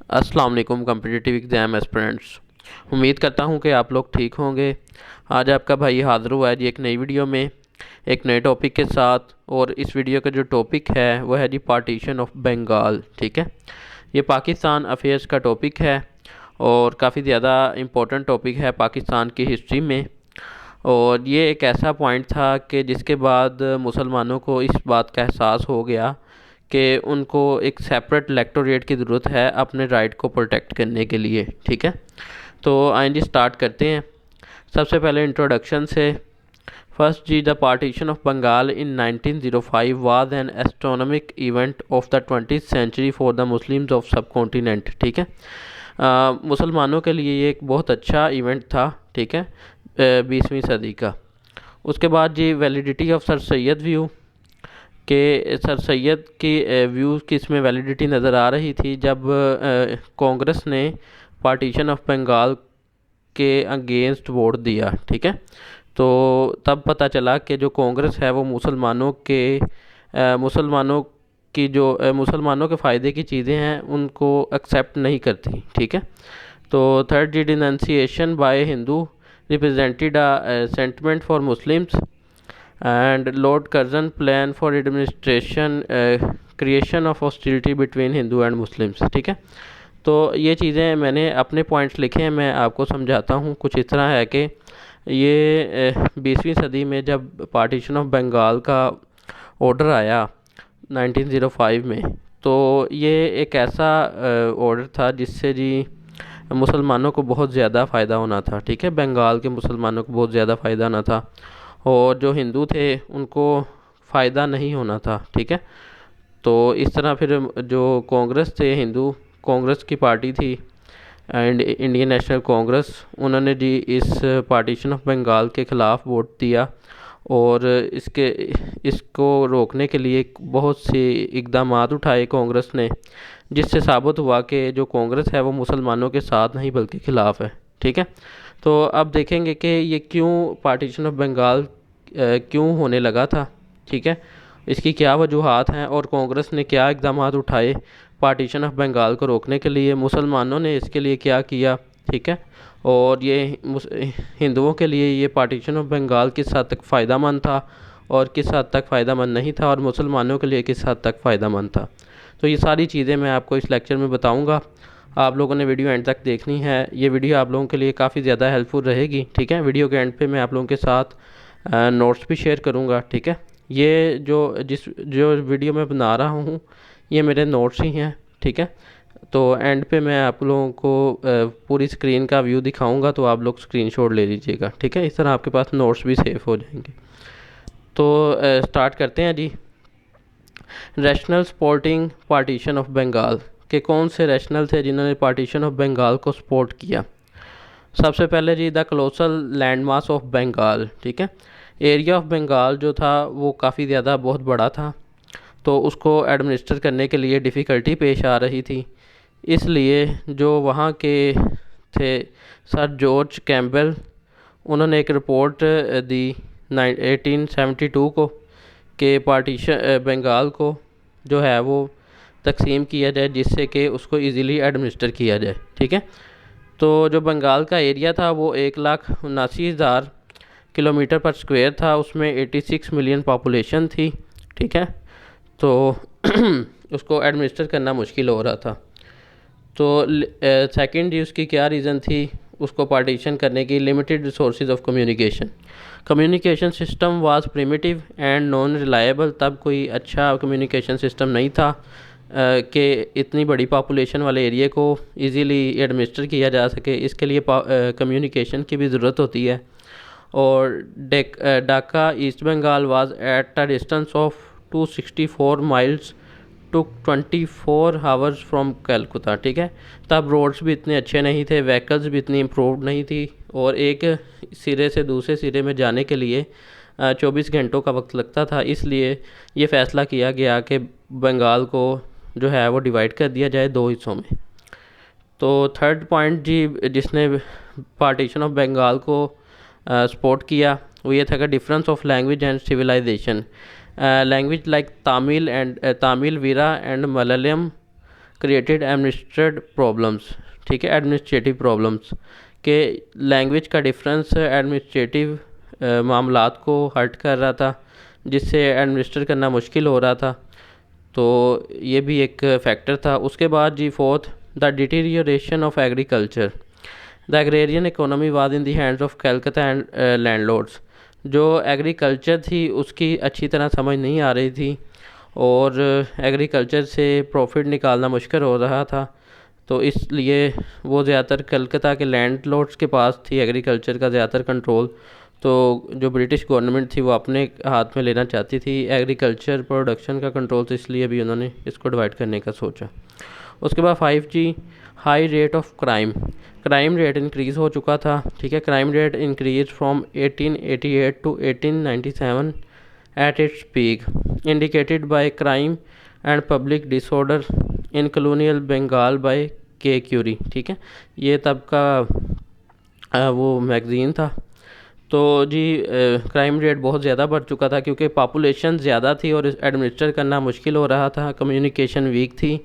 अस्सलाम वालेकुम competitive exam aspirants. उम्मीद करता हूँ कि आप लोग ठीक होंगे। आज आपका भाई हाज़िर हुआ है जी एक नई वीडियो में एक नए टॉपिक के साथ। और इस वीडियो का जो टॉपिक है वो है जी पार्टीशन ऑफ बंगाल। ठीक है, ये पाकिस्तान अफेयर्स का टॉपिक है और काफ़ी ज़्यादा इम्पोर्टेंट टॉपिक है पाकिस्तान की हिस्ट्री में। और ये एक ऐसा पॉइंट था कि जिसके बाद मुसलमानों को इस बात का एहसास हो गया कि उनको एक सेपरेट इलेक्टोरेट की ज़रूरत है अपने राइट को प्रोटेक्ट करने के लिए। ठीक है, तो आइए स्टार्ट करते हैं। सबसे पहले इंट्रोडक्शन से। फर्स्ट जी, the partition of Bengal in 1905 was an astronomic event of the 20th century for the Muslims of subcontinent. ठीक है, मुसलमानों के लिए ये एक बहुत अच्छा इवेंट था। ठीक है, 20वीं सदी का। उसके बाद जी validity of sir Syed view कि सर सैयद की व्यू की इसमें वैलिडिटी नज़र आ रही थी जब कांग्रेस ने पार्टीशन ऑफ बंगाल के अगेंस्ट वोट दिया। ठीक है, तो तब पता चला कि जो कांग्रेस है वो मुसलमानों के फ़ायदे की चीज़ें हैं उनको एक्सेप्ट नहीं करती। ठीक है, तो थर्ड जी denunciation by Hindu represented a sentiment for Muslims and Lord Curzon plan for administration creation of hostility between Hindu and Muslims. ठीक है, तो ये चीज़ें मैंने अपने पॉइंट्स लिखे हैं, मैं आपको समझाता हूँ। कुछ इस तरह है कि ये 20वीं सदी में जब पार्टीशन ऑफ बंगाल का ऑर्डर आया 1905 में, तो ये एक ऐसा ऑर्डर था जिससे जी मुसलमानों को बहुत ज़्यादा फ़ायदा होना था। ठीक है, बंगाल के मुसलमानों को बहुत ज़्यादा फ़ायदा होना था और जो हिंदू थे उनको फ़ायदा नहीं होना था। ठीक है, तो इस तरह फिर जो कांग्रेस थे, हिंदू कांग्रेस की पार्टी थी एंड इंडियन नेशनल कांग्रेस, उन्होंने जी इस पार्टीशन ऑफ बंगाल के ख़िलाफ़ वोट दिया और इसको रोकने के लिए बहुत से इकदाम उठाए कांग्रेस ने, जिससे साबित हुआ कि जो कांग्रेस है वो मुसलमानों के साथ नहीं बल्कि ख़िलाफ़ है। ठीक है, तो अब देखेंगे कि ये क्यों पार्टीशन ऑफ बंगाल क्यों होने लगा था। ठीक है, इसकी क्या वजूहात हैं और कांग्रेस ने क्या इकदाम उठाए पार्टीशन ऑफ बंगाल को रोकने के लिए, मुसलमानों ने इसके लिए क्या किया। ठीक है, और ये हिंदुओं के लिए ये पार्टीशन ऑफ बंगाल किस हद तक फ़ायदा मंद था और किस हद तक फ़ायदा मंद नहीं था, और मुसलमानों के लिए किस हद तक फ़ायदा मंद था। तो ये सारी चीज़ें मैं आपको इस लेक्चर में बताऊँगा। आप लोगों ने वीडियो एंड तक देखनी है। ये वीडियो आप लोगों के लिए काफ़ी ज़्यादा हेल्पफुल रहेगी। ठीक है, वीडियो के एंड पे मैं आप लोगों के साथ नोट्स भी शेयर करूँगा। ठीक है, ये जो वीडियो मैं बना रहा हूँ ये मेरे नोट्स ही हैं। ठीक है, तो एंड पे मैं आप लोगों को पूरी स्क्रीन का व्यू दिखाऊंगा, तो आप लोग स्क्रीनशॉट ले लीजिएगा। ठीक है, इस तरह आपके पास नोट्स भी सेव हो जाएंगे। तो स्टार्ट करते हैं जी। Rational supporting partition of Bengal के कौन से रैशनल थे जिन्होंने पार्टीशन ऑफ बंगाल को सपोर्ट किया। सबसे पहले जी the colossal landmass of Bengal. ठीक है, एरिया ऑफ बंगाल जो था वो काफ़ी ज़्यादा बहुत बड़ा था, तो उसको एडमिनिस्टर करने के लिए डिफ़िकल्टी पेश आ रही थी। इसलिए जो वहाँ के थे सर जॉर्ज कैम्पबेल, उन्होंने एक रिपोर्ट दी 1872 को कि पार्टीशन बंगाल को जो है वो तकसीम किया जाए जिससे कि उसको इजीली एडमिनिस्टर किया जाए। ठीक है, तो जो बंगाल का एरिया था वो 1,79,000 किलोमीटर पर स्क्वायर था, उसमें 86 मिलियन पॉपुलेशन थी। ठीक है, तो उसको एडमिनिस्टर करना मुश्किल हो रहा था। तो सेकंड जी उसकी क्या रीज़न थी उसको पार्टीशन करने की, limited resources of communication system was primitive and non reliable. तब कोई अच्छा कम्युनिकेशन सिस्टम नहीं था कि इतनी बड़ी पॉपुलेशन वाले एरिया को इजीली एडमिनिस्टर किया जा सके। इसके लिए कम्युनिकेशन की भी ज़रूरत होती है। और Dhaka east Bengal was at a distance of 264 miles took 24 hours from Calcutta. ठीक है, तब रोड्स भी इतने अच्छे नहीं थे, व्हीकल्स भी इतनी इम्प्रूव्ड नहीं थी और एक सिरे से दूसरे सिरे में जाने के लिए 24 घंटों का वक्त लगता था। इसलिए ये फ़ैसला किया गया कि बंगाल को जो है वो डिवाइड कर दिया जाए दो हिस्सों में। तो थर्ड पॉइंट जी जिसने पार्टीशन ऑफ बंगाल को सपोर्ट किया वो ये था कि difference of language and civilization. Language like Tamil वीरा and Malayalam created administrative problems, ठीक है, एडमिनिस्ट्रेटिव प्रॉब्लम्स के लैंग्वेज का डिफरेंस एडमिनिस्ट्रेटिव मामलात को हर्ट कर रहा था, जिससे एडमिनिस्टर करना मुश्किल हो रहा था। तो ये भी एक फैक्टर था। उसके बाद जी fourth, the deterioration of agriculture, the agrarian economy was in the hands of Calcutta and landlords. जो एग्रीकल्चर थी उसकी अच्छी तरह समझ नहीं आ रही थी और एग्रीकल्चर से प्रॉफिट निकालना मुश्किल हो रहा था, तो इसलिए वो ज़्यादातर कलकत्ता के लैंडलॉर्ड्स के पास थी एग्रीकल्चर का ज़्यादातर कंट्रोल। तो जो ब्रिटिश गवर्नमेंट थी वो अपने हाथ में लेना चाहती थी एग्रीकल्चर प्रोडक्शन का कंट्रोल, तो इसलिए भी उन्होंने इसको डिवाइड करने का सोचा। उसके बाद 5G, high rate of crime, crime rate increase हो चुका था, ठीक है। Crime rate increase from 1888 to 1897 at its peak, indicated by crime and public disorder in colonial Bengal by K Curie, ठीक है। ये तब का वो मैगज़ीन था। तो जी क्राइम रेट बहुत ज़्यादा बढ़ चुका था क्योंकि पॉपुलेशन ज़्यादा थी और एडमिनिस्टर करना मुश्किल हो रहा था, कम्युनिकेशन वीक थी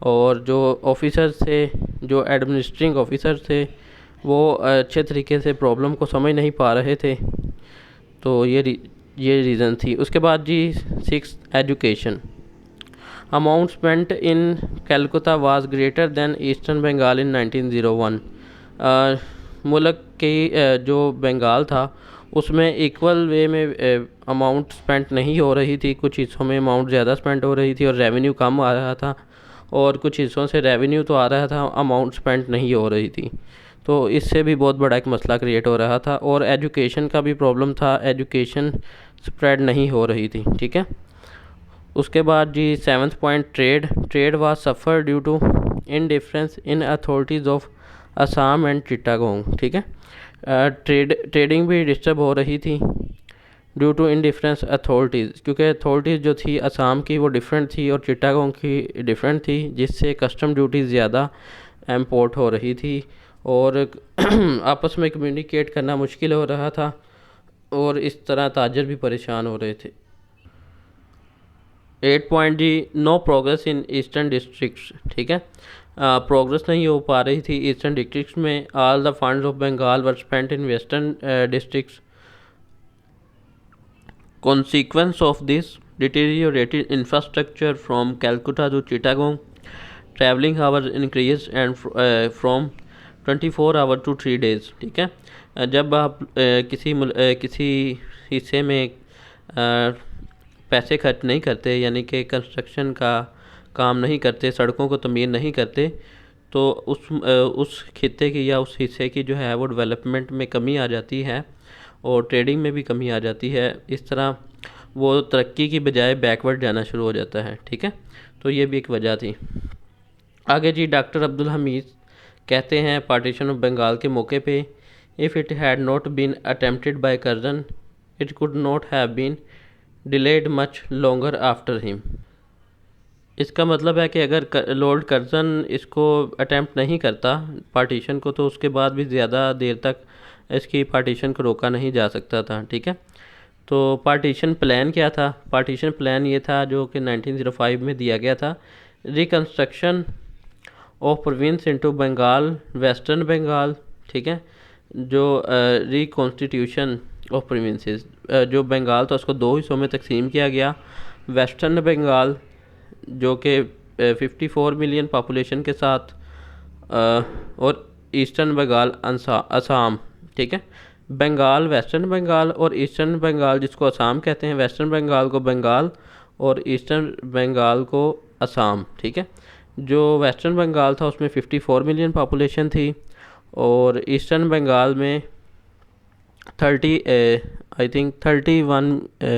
और जो ऑफिसर्स थे, जो एडमिनिस्ट्रेटिंग ऑफिसर थे, वो अच्छे तरीके से प्रॉब्लम को समझ नहीं पा रहे थे। तो ये रीज़न थी। उसके बाद जी 6, education, amount spent in Calcutta was greater than eastern Bengal in 1901। मुल्क की जो बंगाल था उसमें इक्वल वे में अमाउंट स्पेंट नहीं हो रही थी, कुछ हिस्सों में अमाउंट ज़्यादा स्पेंट हो रही थी और रेवेन्यू कम आ रहा था, और कुछ हिस्सों से रेवेन्यू तो आ रहा था, अमाउंट स्पेंट नहीं हो रही थी। तो इससे भी बहुत बड़ा एक मसला क्रिएट हो रहा था और एजुकेशन का भी प्रॉब्लम था, एजुकेशन स्प्रेड नहीं हो रही थी, ठीक है। उसके बाद जी 7th point, trade, trade was suffer due to indifference in authorities of Assam and Chittagong, ठीक है। ट्रेडिंग भी डिस्टर्ब हो रही थी ड्यू टू इनडिफरेंस अथॉरिटीज़, क्योंकि अथॉरिटीज़ जो थी असम की वो डिफरेंट थी और चिटागोंग की डिफरेंट थी, जिससे कस्टम ड्यूटीज़ ज़्यादा इम्पोर्ट हो रही थी और आपस में कम्युनिकेट करना मुश्किल हो रहा था और इस तरह ताजर भी परेशान हो रहे थे। 8 पॉइंट जी, no progress in eastern districts, ठीक है। प्रोग्रेस नहीं हो पा रही थी ईस्टर्न डिस्ट्रिक्ट्स में। All the funds of Bengal were spent in western districts. Consequence of this, deteriorated infrastructure from Calcutta to Chittagong, travelling hours increased and from 24 hour to 3 days, ठीक है। जब आप किसी हिस्से में पैसे खर्च नहीं करते, यानी कि कंस्ट्रक्शन का काम नहीं करते, सड़कों को तमीर नहीं करते, तो उस खित्ते की या उस हिस्से की जो है वो डेवलपमेंट में कमी आ जाती है और ट्रेडिंग में भी कमी आ जाती है। इस तरह वो तरक्की की बजाय बैकवर्ड जाना शुरू हो जाता है, ठीक है। तो ये भी एक वजह थी। आगे जी डॉक्टर अब्दुल हमीद कहते हैं पार्टीशन ऑफ बंगाल के मौके पे, if it had not been attempted by Curzon it could not have been delayed much longer after him. इसका मतलब है कि अगर लॉर्ड कर्जन इसको अटेम्प्ट नहीं करता पार्टीशन को, तो उसके बाद भी ज़्यादा देर तक इसकी पार्टीशन को रोका नहीं जा सकता था, ठीक है। तो पार्टीशन प्लान क्या था? पार्टीशन प्लान ये था जो कि 1905 में दिया गया था, reconstruction of province into Bengal, western Bengal, ठीक है। जो रिकॉन्स्टिट्यूशन ऑफ प्रोविंसेस, जो बंगाल था उसको 2 हिस्सों में तकसीम किया गया। वेस्टर्न बंगाल जो कि 54 मिलियन पॉपुलेशन के साथ, और ईस्टर्न बंगाल असम, ठीक है। बंगाल वेस्टर्न बंगाल और ईस्टर्न बंगाल जिसको असम कहते हैं, वेस्टर्न बंगाल को बंगाल और ईस्टर्न बंगाल को असम, ठीक है। जो वेस्टर्न बंगाल था उसमें 54 मिलियन पॉपुलेशन थी और ईस्टर्न बंगाल में 31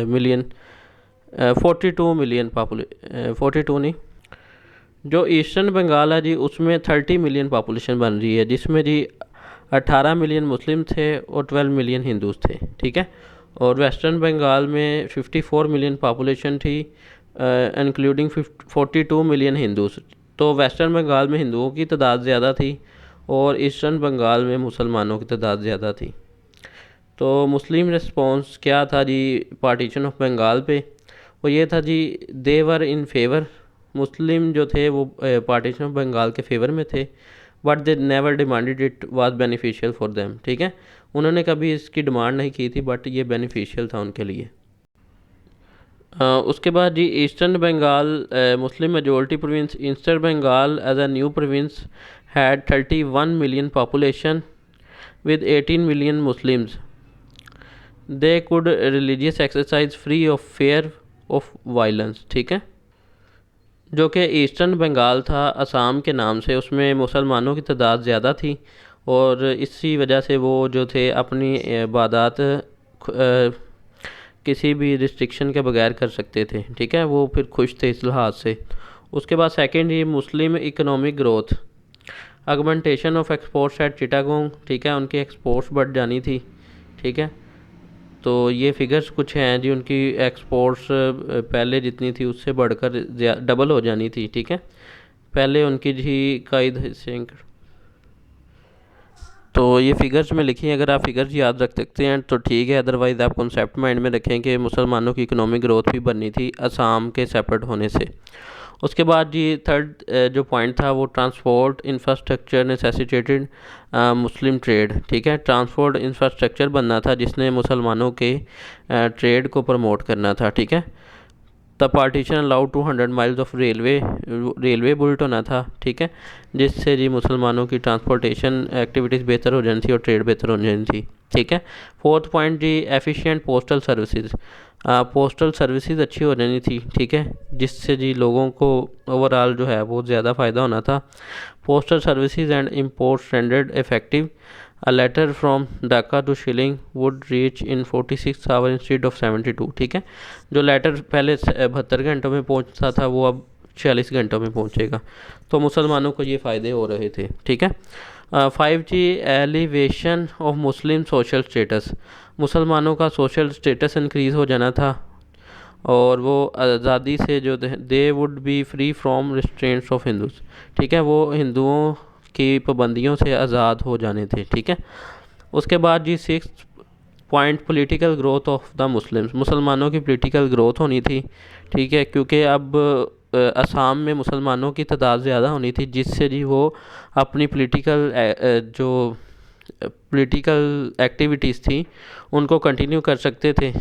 मिलियन, 42 मिलियन 42 नहीं, जो ईस्टर्न बंगाल है जी उसमें 30 मिलियन पॉपुलेशन बन रही है, जिसमें जी 18 मिलियन मुस्लिम थे और 12 मिलियन हिंदूज थे, ठीक है। और वेस्टर्न बंगाल में 54 मिलियन पॉपुलेशन थी इंक्लूडिंग 42 मिलियन हिंदूज। तो वेस्टर्न बंगाल में हिंदुओं की तादाद ज़्यादा थी और ईस्टर्न बंगाल में मुसलमानों की तादाद ज़्यादा थी। तो मुस्लिम रिस्पॉन्स क्या था जी पार्टीशन ऑफ बंगाल पे? वो ये था जी, दे वर इन फेवर मुस्लिम जो थे वो पार्टीशन ऑफ बंगाल के फेवर में थे, but they never demanded it was beneficial for them, ठीक है। उन्होंने कभी इसकी डिमांड नहीं की थी, बट ये बेनिफिशियल था उनके लिए। उसके बाद जी eastern Bengal Muslim majority province, eastern Bengal as a new province had 31 million population with 18 million Muslims. They could religious exercise free of fear of violence, ठीक है। जो कि ईस्टर्न बंगाल था असम के नाम से, उसमें मुसलमानों की तादाद ज़्यादा थी और इसी वजह से वो जो थे अपनी इबादत किसी भी रिस्ट्रिक्शन के बगैर कर सकते थे, ठीक है। वो फिर खुश थे इस लिहाज से। उसके बाद सेकेंड ये Muslim economic growth, augmentation of exports at Chittagong, ठीक है। उनकी एक्सपोर्ट्स बढ़ जानी थी, ठीक है। तो ये फिगर्स कुछ हैं जी, उनकी एक्सपोर्ट्स पहले जितनी थी उससे बढ़कर डबल हो जानी थी, ठीक है। पहले उनकी जी कायद हिस्से, तो ये फ़िगर्स में लिखी हैं। अगर आप फिगर्स याद रख सकते हैं तो ठीक है, अदरवाइज़ आप कॉन्सेप्ट माइंड में रखें कि मुसलमानों की इकोनॉमिक ग्रोथ भी बननी थी असम के सेपरेट होने से। उसके बाद जी थर्ड जो पॉइंट था वो ट्रांसपोर्ट इंफ्रास्ट्रक्चर नेसेसिटेटेड मुस्लिम ट्रेड, ठीक है। ट्रांसपोर्ट इंफ्रास्ट्रक्चर बनना था जिसने मुसलमानों के ट्रेड को प्रमोट करना था, ठीक है। The partition allowed 200 miles of railway built होना था, ठीक है, जिससे जी मुसलमानों की ट्रांसपोर्टेशन एक्टिविटीज़ बेहतर हो जानी थी और ट्रेड बेहतर हो जानी थी, ठीक है। फोर्थ पॉइंट जी efficient postal services, postal services अच्छी हो जानी थी, ठीक है, जिससे जी लोगों को ओवरऑल जो है वो ज़्यादा फ़ायदा होना था। Postal services and import standard effective, A letter from Dhaka to Shilling would reach in 46 hours instead of 72, ठीक है। जो लेटर पहले 72 घंटों में पहुंचता था वो अब 46 घंटों में पहुंचेगा, तो मुसलमानों को ये फ़ायदे हो रहे थे, ठीक है। 5G elevation of Muslim social status, मुसलमानों का सोशल स्टेटस इंक्रीज़ हो जाना था और वो आज़ादी से जो they would be free from restraints of Hindus, ठीक है, वो हिंदुओं की पाबंदियों से आज़ाद हो जाने थे, ठीक है। उसके बाद जी 6 point political growth of the Muslims, मुसलमानों की पॉलिटिकल ग्रोथ होनी थी, ठीक है, क्योंकि अब असम में मुसलमानों की तादाद ज़्यादा होनी थी, जिससे जी वो अपनी जो पॉलिटिकल एक्टिविटीज़ थी उनको कंटिन्यू कर सकते थे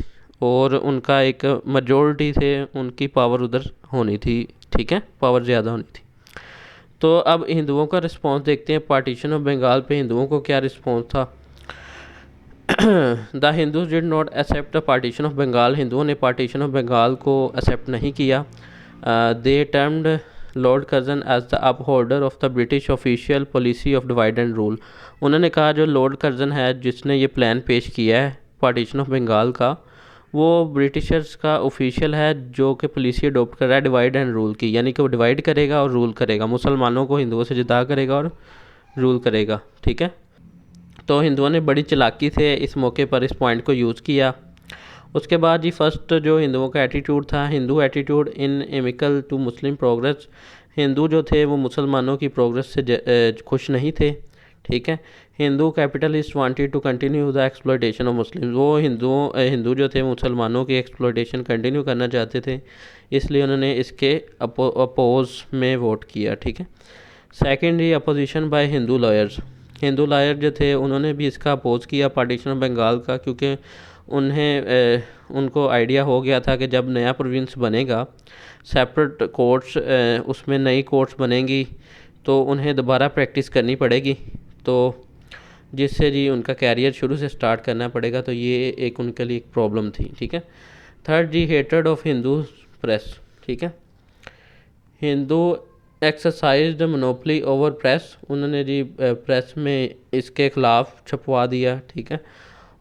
और उनका एक मेजॉरिटी से उनकी पावर उधर होनी थी, ठीक है, पावर ज़्यादा होनी थी। तो अब हिंदुओं का रिस्पांस देखते हैं, पार्टीशन ऑफ बंगाल पे हिंदुओं को क्या रिस्पांस था। The Hindus did not accept the partition of Bengal, हिंदुओं ने पार्टीशन ऑफ बंगाल को एक्सेप्ट नहीं किया। They termed Lord Curzon as the upholder of the British official policy of divide and rule, उन्होंने कहा जो लॉर्ड कर्जन है जिसने ये प्लान पेश किया है पार्टीशन ऑफ बंगाल का, वो ब्रिटिशर्स का ऑफिशियल है जो कि पॉलिसी अडोप्ट कर रहा है डिवाइड एंड रूल की, यानी कि वो डिवाइड करेगा और रूल करेगा, मुसलमानों को हिंदुओं से जुदा करेगा और रूल करेगा, ठीक है। तो हिंदुओं ने बड़ी चालाकी से इस मौके पर इस पॉइंट को यूज़ किया। उसके बाद जी फर्स्ट जो हिंदुओं का एटीट्यूड था, Hindu attitude inimical to Muslim progress, Hindu जो थे वो मुसलमानों की प्रोग्रेस से खुश नहीं थे, ठीक है। Hindu capitalist wanted to continue the exploitation of Muslim, वो हिंदू जो थे मुसलमानों की एक्सप्लॉयटेशन कंटिन्यू करना चाहते थे, इसलिए उन्होंने इसके अपोज में वोट किया, ठीक है। Secondly opposition by Hindu lawyers, Hindu lawyer जो थे उन्होंने भी इसका अपोज किया पार्टीशन ऑफ बंगाल का, क्योंकि उनको आइडिया हो गया था कि जब नया प्रोविंस बनेगा सेपरेट कोर्ट्स उसमें नई कोर्ट्स बनेंगी तो उन्हें दोबारा प्रैक्टिस करनी पड़ेगी, तो जिससे जी उनका कैरियर शुरू से स्टार्ट करना पड़ेगा, तो ये एक उनके लिए एक प्रॉब्लम थी, ठीक है। थर्ड जी हेट्रेड ऑफ हिंदू प्रेस, ठीक है, Hindu exercised monopoly over press, उन्होंने जी प्रेस में इसके ख़िलाफ़ छपवा दिया, ठीक है।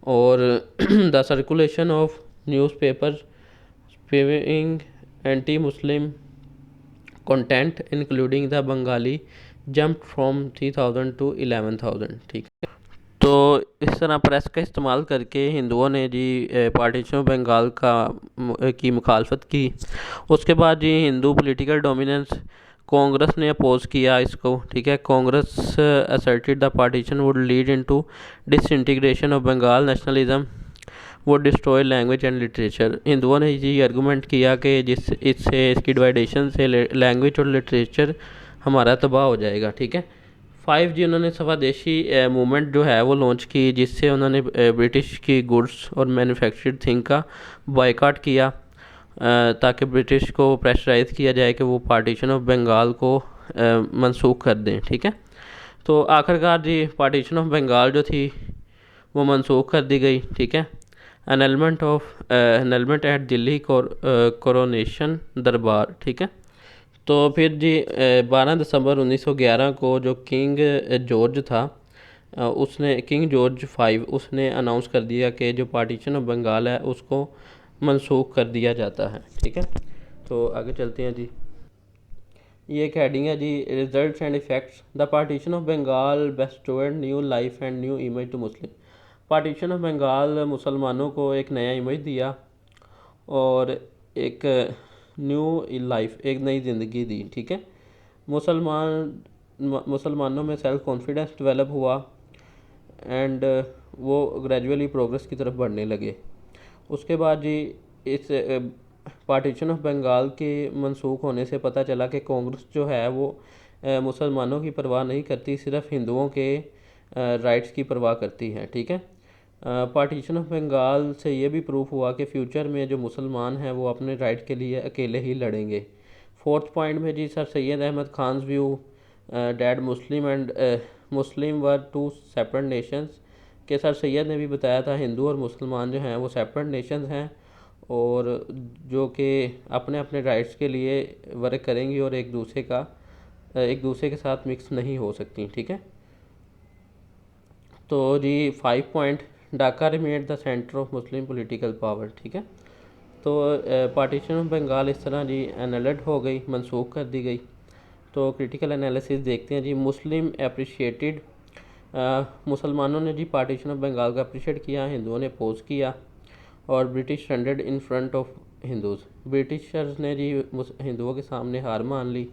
और the circulation of newspaper spraying anti Muslim content including the Bengali jump from 3000 to 11,000, ठीक है। तो इस तरह प्रेस का इस्तेमाल करके हिंदुओं ने जी पार्टीशन ऑफ बंगाल की मुखालफत की। उसके बाद जी हिंदू पॉलिटिकल डोमिनेंस, कांग्रेस ने अपोज किया इसको, ठीक है। Congress asserted the partition would lead into disintegration of Bengal nationalism वो डिस्ट्रॉय लैंग्वेज एंड लिटरेचर। हिंदुओं ने ये आर्गूमेंट किया कि इससे इसकी डिवाइडेशन से लैंग्वेज और लिटरेचर हमारा तबाह हो जाएगा। ठीक है। 5 जी उन्होंने स्वदेशी मूवमेंट जो है वो लॉन्च की, जिससे उन्होंने ब्रिटिश की गुड्स और मैन्युफैक्चर्ड थिंग का बॉयकॉट किया, ताकि ब्रिटिश को प्रेशराइज किया जाए कि वो पार्टीशन ऑफ बंगाल को मनसूख कर दें। ठीक है। तो आखिरकार जी पार्टीशन ऑफ बंगाल जो थी वो मनसूख कर दी गई। ठीक है। एनलमेंट एट दिल्ली कोरोनेशन दरबार। ठीक है। तो फिर जी 12 दिसंबर 1911 को जो किंग जॉर्ज था, उसने किंग जॉर्ज 5 उसने अनाउंस कर दिया कि जो पार्टीशन ऑफ बंगाल है उसको मनसूख कर दिया जाता है। ठीक है। तो आगे चलते हैं जी। ये एक हेडिंग है जी, results and effects. The partition of Bengal bestowed new life and new image to Muslim. Partition of Bengal मुसलमानों को एक नया इमेज दिया और एक न्यू लाइफ, एक नई ज़िंदगी दी। ठीक है। मुसलमानों में सेल्फ कॉन्फिडेंस डेवलप हुआ एंड वो ग्रेजुअली प्रोग्रेस की तरफ बढ़ने लगे। उसके बाद जी इस पार्टीशन ऑफ बंगाल के मनसूख होने से पता चला कि कांग्रेस जो है वो मुसलमानों की परवाह नहीं करती, सिर्फ हिंदुओं के राइट्स की परवाह करती है। ठीक है। पार्टीशन ऑफ बंगाल से ये भी प्रूफ हुआ कि फ्यूचर में जो मुसलमान हैं वो अपने राइट के लिए अकेले ही लड़ेंगे। 4th पॉइंट में जी sir Syed Ahmad Khan's view that Muslim and Muslim were two separate nations, के सर सैयद ने भी बताया था हिंदू और मुसलमान जो हैं वो सेपरेट नेशंस हैं और जो कि अपने अपने राइट्स के लिए वर्क करेंगी और एक दूसरे के साथ मिक्स नहीं हो सकती। ठीक है। तो जी 5 point, Dhaka remade the centre of Muslim political power. ठीक है। तो पार्टीशन ऑफ बंगाल इस तरह जी एनलड हो गई, मनसूख कर दी गई। तो क्रिटिकल एनालिसिस देखते हैं जी। मुस्लिम अप्रिशिएटेड, मुसलमानों ने जी पार्टीशन ऑफ बंगाल का अप्रिशिएट किया, हिंदुओं ने अपोज किया और British standard in front of Hindus. Britishers ने जी हिंदुओं के सामने हार मान ली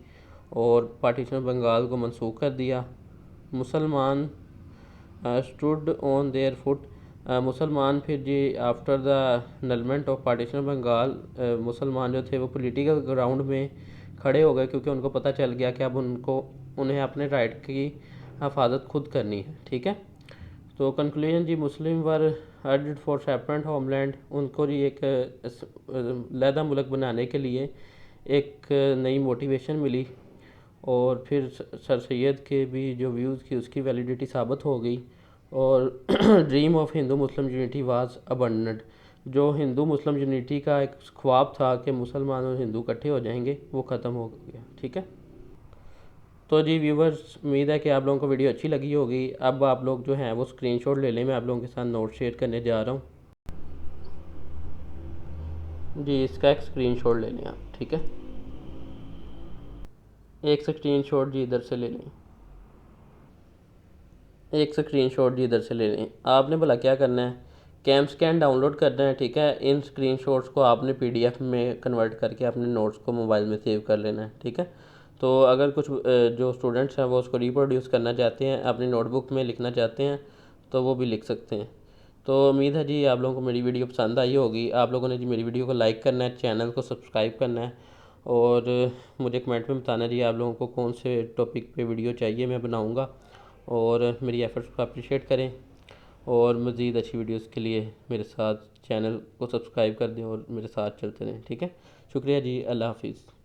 और पार्टीशन ऑफ बंगाल को मनसूख कर दिया। मुसलमान स्टूड ऑन देयर फुट। मुसलमान फिर जी after the annulment of partition of Bengal, मुसलमान जो थे वो पॉलिटिकल ग्राउंड में खड़े हो गए, क्योंकि उनको पता चल गया कि अब उन्हें अपने राइट की हिफाजत खुद करनी है। ठीक है। तो कंक्लूजन जी, Muslim were urged for separate homeland, उनको जी एक लहदा मुल्क बनाने के लिए एक नई मोटिवेशन मिली और फिर सर सैयद के भी जो व्यूज़ की उसकी वैलिडिटी साबित हो गई और dream of Hindu Muslim unity was abundant. जो हिंदू मुस्लिम यूनिटी का एक ख्वाब था कि मुसलमान और हिंदू इकट्ठे हो जाएंगे, वो ख़त्म हो गया। ठीक है। तो जी व्यूवर्स, उम्मीद है कि आप लोगों को वीडियो अच्छी लगी होगी। अब आप लोग जो हैं वो स्क्रीनशॉट ले लें, मैं आप लोगों के साथ नोट शेयर करने जा रहा हूँ जी। इसका एक स्क्रीनशॉट ले लें आप। ठीक है। एक स्क्रीनशॉट जी इधर से ले लें, एक स्क्रीनशॉट जी इधर से ले लें। आपने भला क्या करना है, कैम स्कैन डाउनलोड करना है। ठीक है। इन स्क्रीनशॉट्स को आपने पीडीएफ में कन्वर्ट करके अपने नोट्स को मोबाइल में सेव कर लेना है। ठीक है। तो अगर कुछ जो स्टूडेंट्स हैं वो उसको रिप्रोड्यूस करना चाहते हैं, अपनी नोटबुक में लिखना चाहते हैं, तो वो भी लिख सकते हैं। तो उम्मीद है जी आप लोगों को मेरी वीडियो पसंद आई होगी। आप लोगों ने जी मेरी वीडियो को लाइक करना है, चैनल को सब्सक्राइब करना है और मुझे कमेंट में बताना जी आप लोगों को कौन से टॉपिक पे वीडियो चाहिए, मैं बनाऊँगा। और मेरी एफ़र्ट्स को अप्रिशिएट करें और मज़ीद अच्छी वीडियोस के लिए मेरे साथ चैनल को सब्सक्राइब कर दें और मेरे साथ चलते रहें। ठीक है। शुक्रिया जी। अल्लाह हाफिज़।